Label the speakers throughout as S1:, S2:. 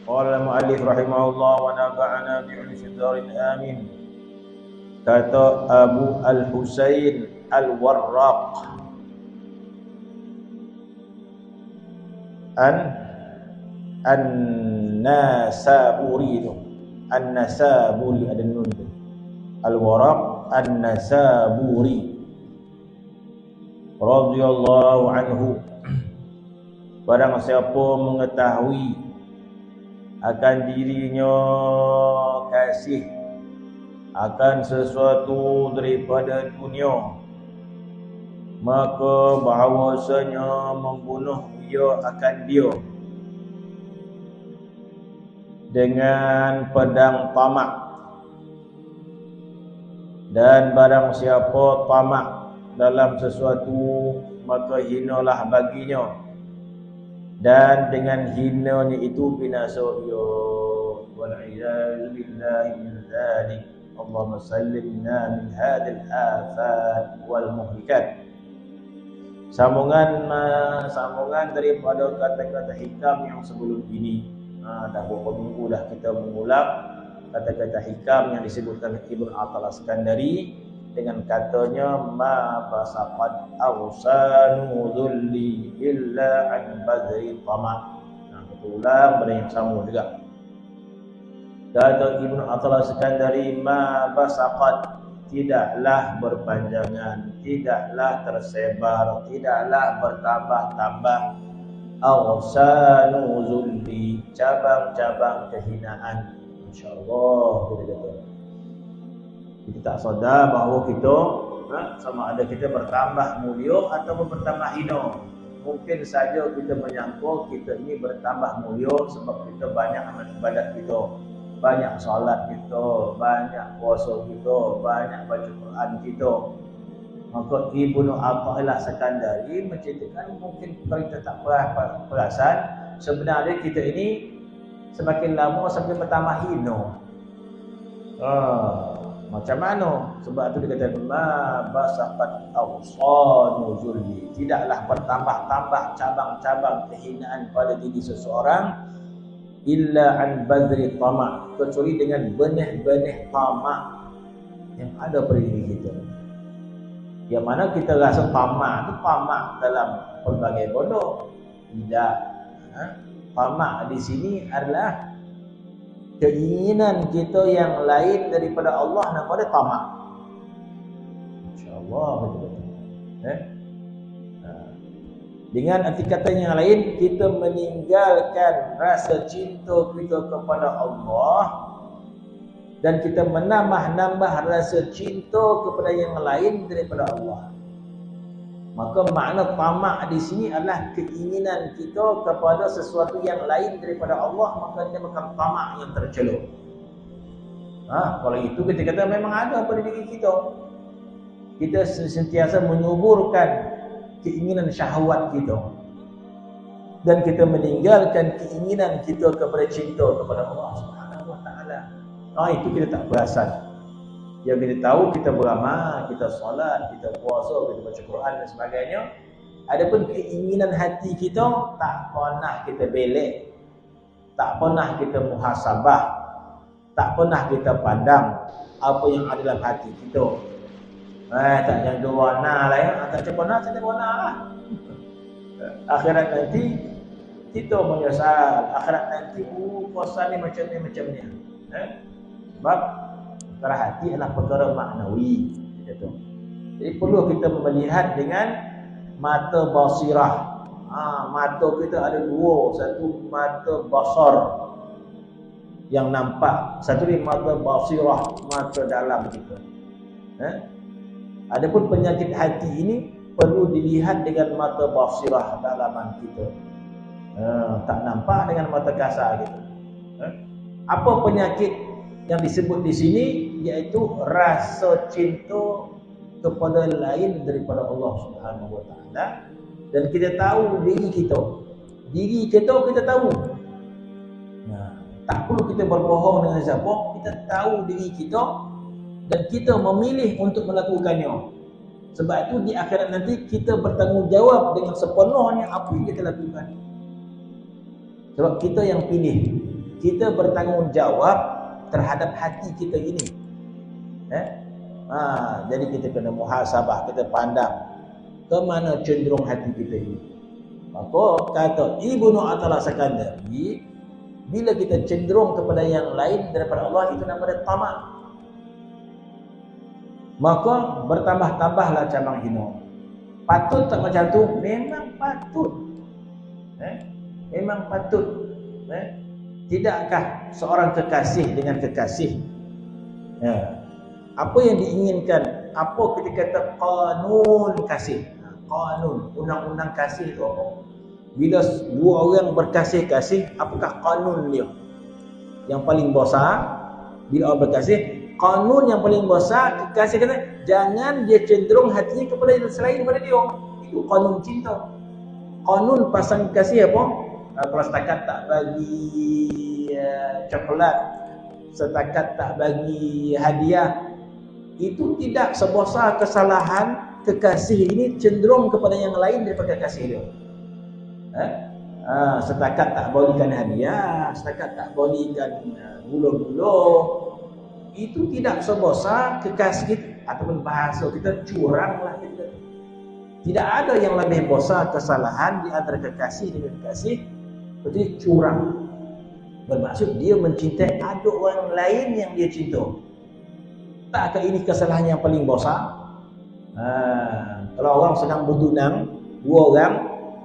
S1: Qala al-mu'allif rahimahullah wa nafa'ana bi'ilmi fid darin amin. Kata Abu Al-Husain Al-Warraq An-Nasaburi itu. An-Nasaburi ada nun tu. Al-Warraq An-Nasaburi radhiyallahu anhu. Barang siapa mengetahui akan dirinya kasih akan sesuatu daripada dunia, maka bahawasanya membunuh ia akan dia dengan pedang tamak. Dan barang siapa tamak dalam sesuatu, maka hinalah baginya, dan dengan hinanya itu binasa ia. Wal'iyadu billahi min dhalik. Allahumma sallimna min hadil afat wal muhlikat. Sambungan daripada kata-kata hikam yang sebelum ini. Dah beberapa minggu dah kita mengulang kata-kata hikam yang disebutkan Ibnu Attal Iskandari dengan katanya ma basaqat awsanu dhulli illa an badri tamak. Kita ulang benda yang sama juga. Kata Ibnu Attal Iskandari, ma basaqat, tidaklah berpanjangan, tidaklah tersebar, tidaklah bertambah-tambah awsanu dhulli, cabang-cabang kehinaan. InsyaAllah kita kata kita tak sadar bahawa kita sama ada kita bertambah mulia atau bertambah hina. Mungkin saja kita menyangka kita ini bertambah mulia sebab kita banyak amal ibadat kita, banyak solat kita, banyak puasa kita, banyak baca Quran kita. Maka Ibnu Attal Iskandari menceritakan, mungkin kita tak perasan, sebenarnya kita ini semakin lama semakin bertambah hina. Macam mana? Sebab tu dia kata ma basaqat awsanu zulmi, tidaklah bertambah-tambah cabang-cabang kehinaan pada diri seseorang illa an badri tamak, kecuali dengan benih-benih tamak yang ada pada diri kita. Yang mana kita rasa tamak itu tamak dalam pelbagai benda. Tidak. Tamak di sini adalah keinginan kita yang lain daripada Allah, nama dia tamak. InsyaAllah betul-betul. Dengan arti kata yang lain, kita meninggalkan rasa cinta kita kepada Allah dan kita menambah-nambah rasa cinta kepada yang lain daripada Allah. Maka makna tamak di sini adalah keinginan kita kepada sesuatu yang lain daripada Allah, maka dia bukan tamak yang tercela. Kalau itu kita kata memang ada pada diri kita. Kita sentiasa menyuburkan keinginan syahwat kita dan kita meninggalkan keinginan kita kepada cinta kepada Allah Subhanahu wa taala. Itu kita tak perasan. Yang kita tahu, kita beramal, kita solat, kita puasa, kita baca Quran dan sebagainya. Adapun keinginan hati kita tak pernah kita belek, tak pernah kita muhasabah, tak pernah kita pandang apa yang ada dalam hati kita. Tak jangan warna lah ya, tak warna, tak warna lah. Akhirat nanti kita menyesal. Akhirat nanti puasa ni macam ni. Sebab perkara hati adalah perkara maknawi. Jadi perlu kita melihat dengan mata basirah. Mata kita ada dua. Satu mata basar yang nampak, satu ni mata basirah, mata dalam kita. Adapun penyakit hati ini perlu dilihat dengan mata basirah dalaman kita. Tak nampak dengan mata kasar kita. Apa penyakit yang disebut di sini? Iaitu rasa cinta kepada lain daripada Allah Subhanahu wa taala. Dan kita tahu diri kita. Diri kita tahu. Tak perlu kita berbohong dengan siapa. Kita tahu diri kita dan kita memilih untuk melakukannya. Sebab itu di akhirat nanti kita bertanggungjawab dengan sepenuhnya apa yang kita lakukan. Sebab kita yang pilih. kita bertanggungjawab terhadap hati kita ini. Jadi kita kena muhasabah, kita pandang ke mana cenderung hati kita ini. Maka kata Ibnu Athaillah Sakandari, bila kita cenderung kepada yang lain daripada Allah, itu namanya tamak. Maka bertambah-tambahlah cabang hina. Patut tak macam tu? Memang patut. Memang patut. Tidakkah seorang kekasih dengan kekasih, apa yang diinginkan? Apa kita kata kanun kasih? Kanun, undang-undang kasih itu apa? Bila dua orang berkasih-kasih, apakah kanun dia? Yang paling besar bila orang berkasih, kanun yang paling besar, kekasih kata jangan dia cenderung hatinya kepada selain daripada dia. Itu kanun cinta. Kanun pasang kasih apa? Kalau setakat tak bagi coklat, setakat tak bagi hadiah, itu tidak sebesar kesalahan kekasih ini cenderung kepada yang lain daripada kekasih dia. Setakat tak berikan hadiah, setakat tak berikan gula-gula, itu tidak sebesar kekasih kita, ataupun bahasa kita curanglah kita. Tidak ada yang lebih besar kesalahan di antara kekasih dengan kekasih seperti curang. Bermaksud dia mencintai ada orang lain yang dia cinta. Takkah ini kesalahan yang paling besar? Kalau orang sedang bertunang, dua orang,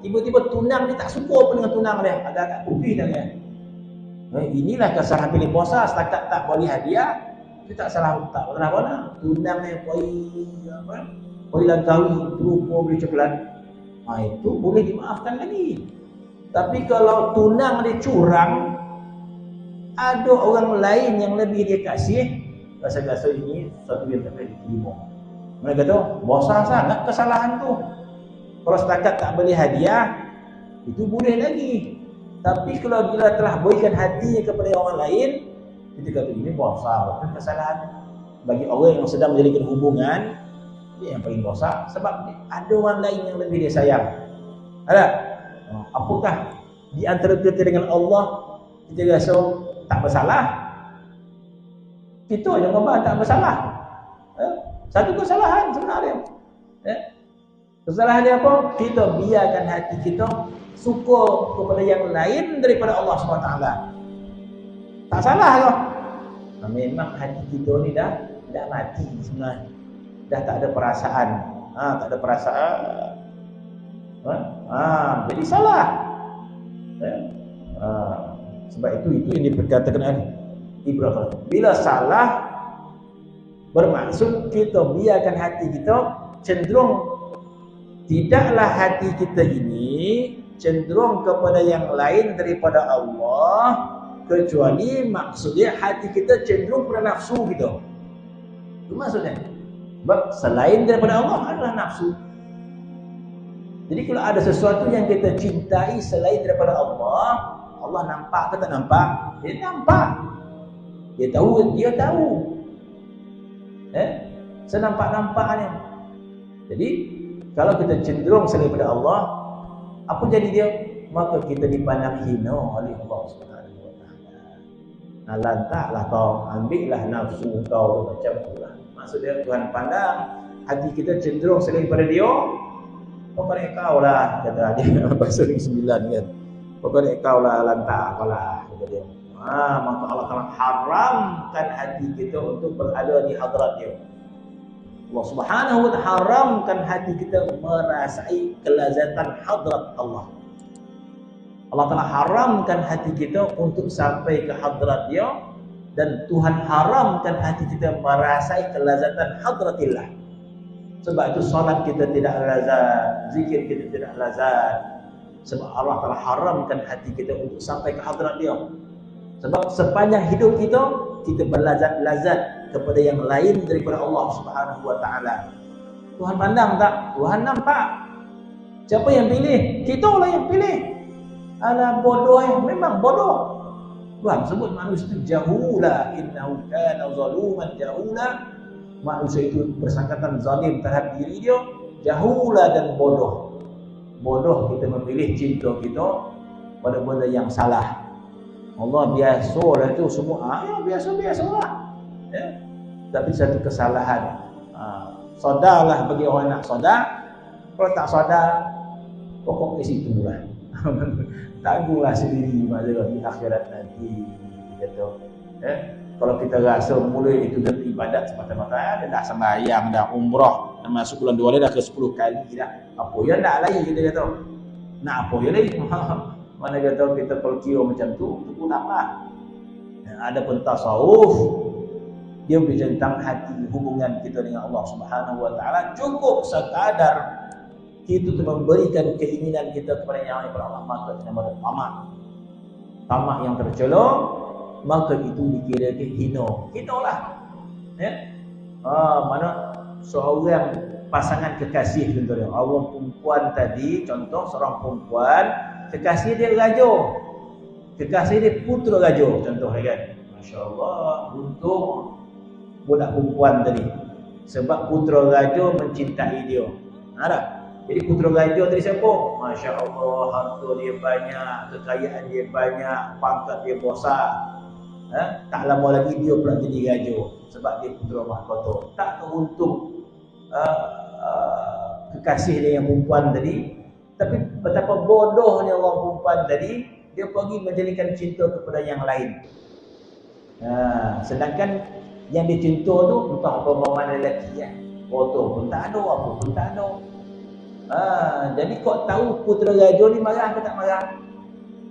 S1: tiba-tiba tunang dia tak suka apa dengan tunang dia, agak-agak putih dah dia. Inilah kesalahan paling besar. Setakat tak bagi hadiah, itu tak salah, tak pernah mana. Tunang yang poi langkawi, berupa beli coklat, itu boleh dimaafkan lagi. Tapi kalau tunang dia curang, ada orang lain yang lebih dia kasih, rasa-rasa ini satu yang tak boleh diterima. Mereka kata, besar sangat kesalahan tu. Kalau setakat tak beli hadiah, itu boleh lagi. Tapi kalau dia telah berikan hatinya kepada orang lain, kita kata ini besar kesalahan. Bagi orang yang sedang menjadikan hubungan, dia yang paling besar. Sebab ada orang lain yang lebih dia sayang. Ada? Apakah di antara kita dengan Allah kita rasa tak bersalah? Kita yang ngomong tak bersalah. Satu kesalahan sebenarnya. Kesalahan dia apa? Kita biarkan hati kita suka kepada yang lain daripada Allah SWT. Tak salah ke? Memang hati kita ni dah mati sebenarnya. Dah tak ada perasaan. Tak ada perasaan. Jadi salah. Sebab itu yang diperkatakan Ibrahim. Bila salah, bermaksud kita biarkan hati kita cenderung, tidaklah hati kita ini cenderung kepada yang lain daripada Allah, kecuali maksudnya hati kita cenderung kepada nafsu kita. Itu maksudnya. Sebab selain daripada Allah adalah nafsu. Jadi kalau ada sesuatu yang kita cintai selain daripada Allah, Allah nampak ke tak nampak? Dia nampak. Dia tahu. Senampak-nampaknya. Jadi kalau kita cenderung selain daripada Allah, apa jadi dia? Maka kita dipandang hina oleh Allah Subhanahu wa taala. Lantaklah kau, ambillah nafsu kau macam itulah. Maksud dia Tuhan pandang hati kita cenderung selain daripada dia. Pokoknya kau lah, kata dia bahasa 9 kan. Pokoknya kau lah, lantak kau lah, kata dia. Maka Allah telah haramkan hati kita untuk berada di hadrat dia. Allah Subhanahu wa ta'ala haramkan hati kita merasai kelazatan hadrat Allah. Allah telah haramkan hati kita untuk sampai ke hadrat dia, dan Tuhan haramkan hati kita merasai kelazatan hadratillah. Sebab itu salat kita tidak lazat, zikir kita tidak lazat. Sebab Allah telah haramkan hati kita untuk sampai ke hadrat dia. Sebab sepanjang hidup kita berlazat-lazat kepada yang lain daripada Allah Subhanahu wa taala. Tuhan pandang tak? Tuhan nampak. Siapa yang pilih? Kita lah yang pilih. Alah bodoh, memang bodoh. Tuhan sebut manusia itu jahula, innahu kana zaluman jahula. Manusia itu bersangkutan zalim terhadap diri dia, jahula dan bodoh. Bodoh kita memilih cinta kita pada benda yang salah. Allah biasa lah tu semua. Ya biasa-biasa lah. Ya. Tapi satu kesalahan. Sodarlah bagi orang nak sodar. Kalau tak sodar, pokok ke situ lah. Tangguhlah sendiri masa di akhirat nanti. Kata. Kalau kita rasa mula itu dengan ibadat semata-mata, dah sembahyang, dah umrah, dah masuk bulan 2 dah ke 10 kali dah. Apa yang nak lagi kita kata? Nak apa yang lagi? Mana kata kita kalau kira macam tu, itu pun naklah. Ada pun tasawuf, dia berbicara tentang hati hubungan kita dengan Allah Subhanahu Wa Taala. Cukup sekadar kita memberikan keinginan kita kepada yang lain, kepada Allah, maka dinamakan tamak. Tamak yang tercelok, maka itu dikira hina. Hina lah. Ya. Mana seorang pasangan kekasih contohnya. Orang perempuan tadi, contoh seorang perempuan, kekasih dia raja. Kekasih dia putera raja contoh kan. Masya-Allah, untung budak perempuan tadi. Sebab putera raja mencintai dia. Ada. Jadi putera raja tadi siapa? Masya-Allah, harta dia banyak, kekayaan dia banyak, pangkat dia besar. Tak lama lagi dia pula jadi raja sebab dia putera mahkota. Tak teruntung kekasih dia yang perempuan tadi. Tapi betapa bodohnya orang perempuan tadi, dia pergi menjadikan cinta kepada yang lain. Sedangkan yang dicinta tu entah apa mana lelaki ya. Foto pun tak ada, apa pun tak ada. Jadi kau tahu putera raja ni marah ke tak marah?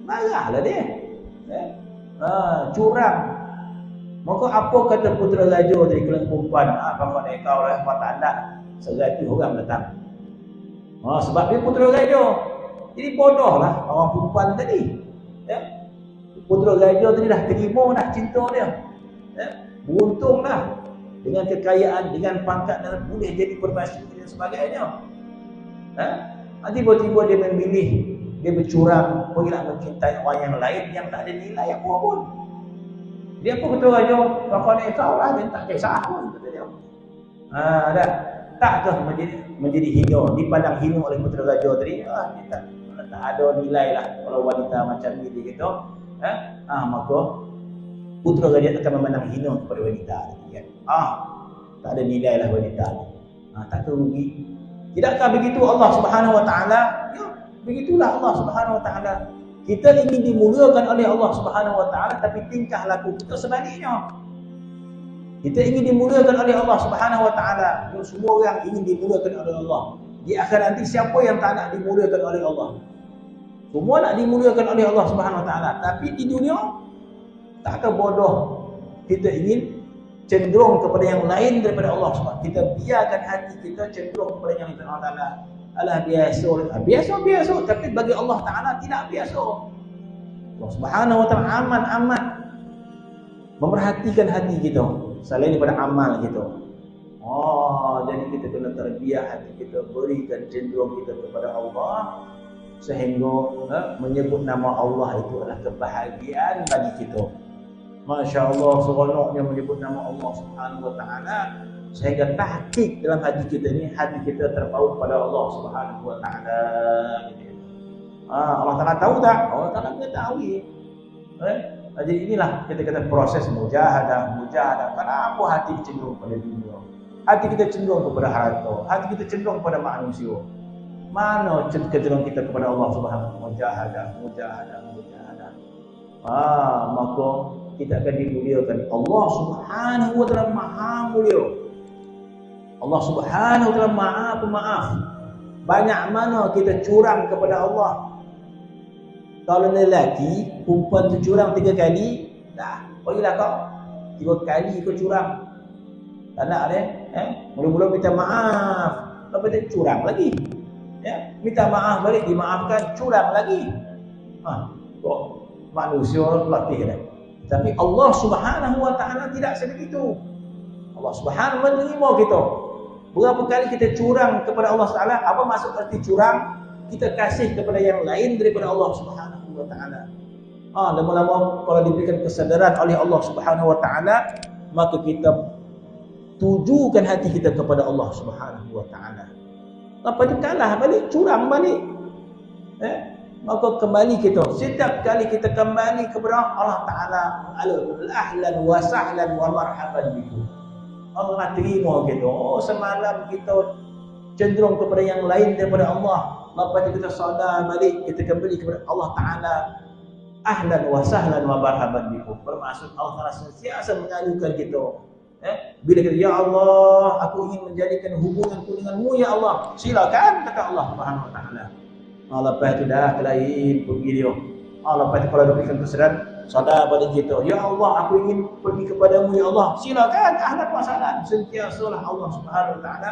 S1: Marahlah dia. Curang. Maka apa kata putera raja tadi kepada perempuan? Kakak kau lah, kau tak ada. Serati orang datang. Sebab dia putera raja. Jadi bodoh lah orang perempuan tadi. Ya. Putera raja tadi dah terima dah cinta dia. Ya. Beruntung lah. Dengan kekayaan, dengan pangkat dan boleh jadi permaisuri dan sebagainya. Tiba-tiba dia memilih, dia bercurang, pergilah mencintai orang yang lain yang tak ada nilai apa pun. Dia apa kata raja? Kakak ni kau lah, dia tak kisah pun kata dia. Dah. Takkah menjadi hina, dipandang hina oleh putera raja tadi? Dia tak ada nilai lah kalau wanita macam ni dia kata. Maka putera raja akan memandang hina kepada wanita tadi kan. Tak ada nilai lah wanita ni. Tak terugi. Tidakkah begitu Allah Subhanahu Wa Taala? Ya, begitulah Allah Subhanahu Wa Taala. Kita ingin dimuliakan oleh Allah Subhanahu Wa Taala, tapi tingkah laku kita sebaliknya. Kita ingin dimuliakan oleh Allah Subhanahu Wa Taala. Semua orang ingin dimuliakan oleh Allah. Di akhir nanti siapa yang tak nak dimuliakan oleh Allah? Semua nak dimuliakan oleh Allah Subhanahu Wa Taala. Tapi di dunia takkan bodoh. Kita ingin cenderung kepada yang lain daripada Allah Subhanahu. Kita biarkan hati kita cenderung kepada yang lain daripada Allah Taala. Alah biasa, tapi bagi Allah Taala tidak biasa. Allah Subhanahu Wa Taala aman memerhatikan hati kita selain daripada amal kita. Jadi kita kena terbiak hati kita, berikan cenderung kita kepada Allah sehingga menyebut nama Allah itu adalah kebahagiaan bagi kita. Masya Allah, seronoknya menyebut nama Allah Subhanahu Wa Taala sehingga tahqiq dalam hati kita ni, hati kita terpaut pada Allah Subhanahu Wa Taala. Allah Taala tahu tak? Allah Taala mengetahui. Jadi inilah kita kata proses mujahadah. Kenapa hati cenderung pada dunia? Hati kita cenderung kepada harta, hati kita cenderung kepada manusia. Mana cenderung kita kepada Allah Subhanahu Wa Taala? Mujahadah. Maka kita akan dimuliakan. Allah Subhanahu Wa Taala Maha Mulia. Allah Subhanahu Wa Taala Maha Pemaaf. Banyak mana kita curang kepada Allah. Kalau lelaki, perempuan tu curang 3 kali, dah, pergilah kau 3 kali kau curang. Tak nak dia, mula-mula minta maaf, lepas dia curang lagi. Ya, minta maaf balik, dimaafkan, curang lagi. Kok manusia latih dah. Tapi Allah Subhanahu Wa Taala tidak sebegitu. Allah Subhanahu Wa Taala menerima kita. Berapa kali kita curang kepada Allah Taala? Apa maksud arti curang? Kita kasih kepada yang lain daripada Allah Subhanahu Wa Taala. Lama-lama kalau diberikan kesedaran oleh Allah Subhanahu Wa Taala, maka kita tujukan hati kita kepada Allah Subhanahu Wa Taala. Lepas itu kalah balik, curang balik. Maka kembali kita, setiap kali kita kembali kepada Allah Ta'ala, ahlan wa sahlan wa marhaban bikum. Allah terima kita. Oh, semalam kita cenderung kepada yang lain daripada Allah. Lepas itu kita sadar balik, kita kembali kepada Allah Ta'ala. Ahlan wa sahlan wa marhaban bikum. Bermaksud Allah Ta'ala sentiasa mengalukan kita. Bila kita, ya Allah, aku ingin menjadikan hubunganku denganmu, ya Allah. Silakan, kata Allah Subhanahu Wa Ta'ala. Lepas itu dah lain pergi dia. Lepas itu kalau diberikan kesedaran, sadar pada kita, ya Allah, aku ingin pergi kepadamu, ya Allah. Silakan, ahlan wa sahlan. Sentiasalah Allah Subhanahu Wa Ta'ala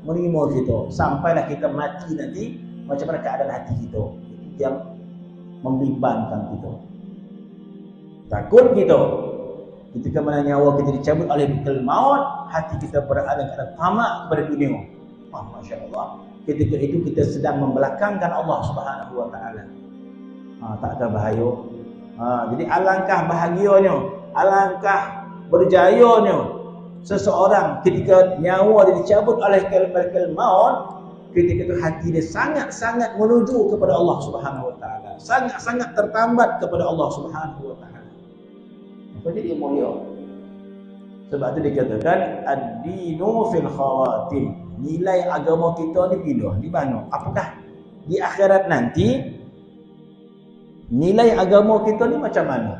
S1: menerima kita. Sampailah kita mati nanti, macam mana keadaan hati kita. Itu yang membimbangkan kita. Takut kita. Ketika mana nyawa kita dicabut oleh bekal maut, hati kita berada dalam tamak kepada dunia. Masya Allah. Ketika itu kita sedang membelakangkan Allah Subhanahu Wa Ta'ala. Takkah bahaya? Jadi alangkah bahagianya, alangkah berjayanya seseorang ketika nyawa dia dicabut oleh bekal maut, ketika itu hati dia sangat-sangat menuju kepada Allah Subhanahu Wa Ta'ala, sangat-sangat tertambat kepada Allah Subhanahu Wa Ta'ala. Maka jadi mulia. Sebab itu dikatakan ad-dinu fil khawatim. Nilai agama kita ni bila? Di mana? Apakah di akhirat nanti nilai agama kita ni macam mana?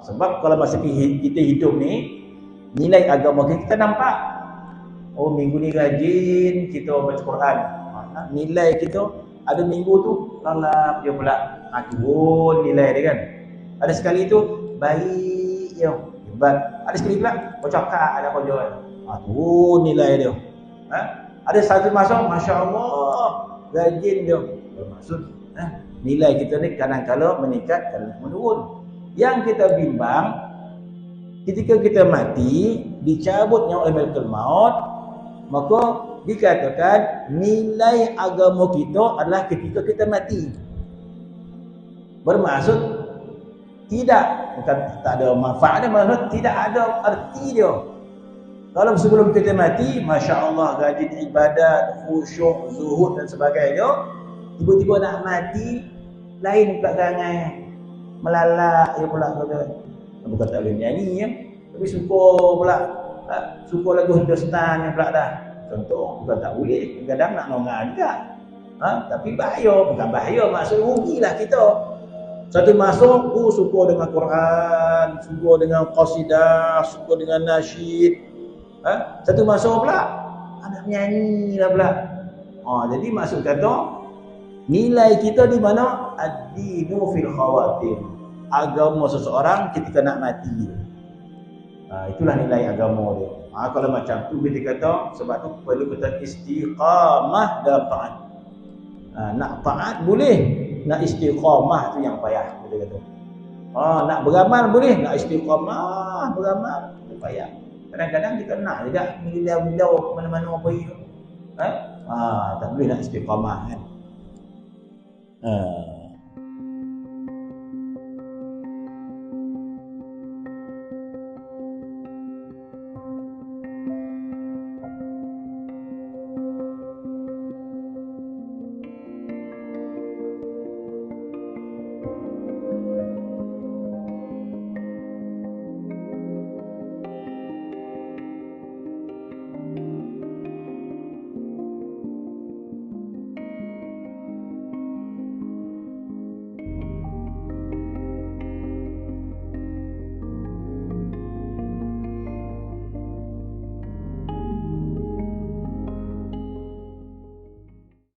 S1: Sebab kalau masa kita hidup ni, nilai agama kita nampak. Oh, minggu ni rajin kita baca Quran. Nilai kita ada minggu tu lalap dia pula. Turun nilai dia kan. Ada sekali tu baik ya, hebat. Ada sekali pula bercakap ada kerja. Turun nilai dia. Ada satu masa, Masya Allah, rajin dia. Bermaksud nilai kita ni kadang-kadang meningkat, kadang menurun. Yang kita bimbang, ketika kita mati, dicabutnya oleh malaikat maut, maka dikatakan nilai agama kita adalah ketika kita mati. Bermaksud tidak, bukan tak ada manfaat, maksud tidak ada arti dia. Kalau sebelum kita mati, Masya Allah, rajin ibadat, khusyuk, zuhud dan sebagainya, tiba-tiba nak mati, lain pula perangai melalak, ya pula bukan tak boleh nyanyi ya, tapi suka pula, suka lagu Hindustan yang pula dah. Contoh, bukan tak boleh, kadang nak nongah juga. Tapi bahaya, bukan bahaya, maksud rugilah kita. Satu masuk, suka dengan Quran, suka dengan qasidah, suka dengan nasyid. Satu masuk pula anak nyanyi lah pula. Jadi maksud kata nilai kita di mana? Ad-dinu fil khawatim. Agama seseorang ketika nak mati. Itulah nilai agama dia. Kalau macam tu kita kata, sebab tu perlu kita istiqamah dalam taat. Nak taat boleh, nak istiqamah tu yang payah kita kata. Nak beramal boleh, nak istiqamah beramal tu payah. Kadang-kadang kita nak juga milau-milau ke mana-mana pergi tu. Tak boleh nak istiqamah kan.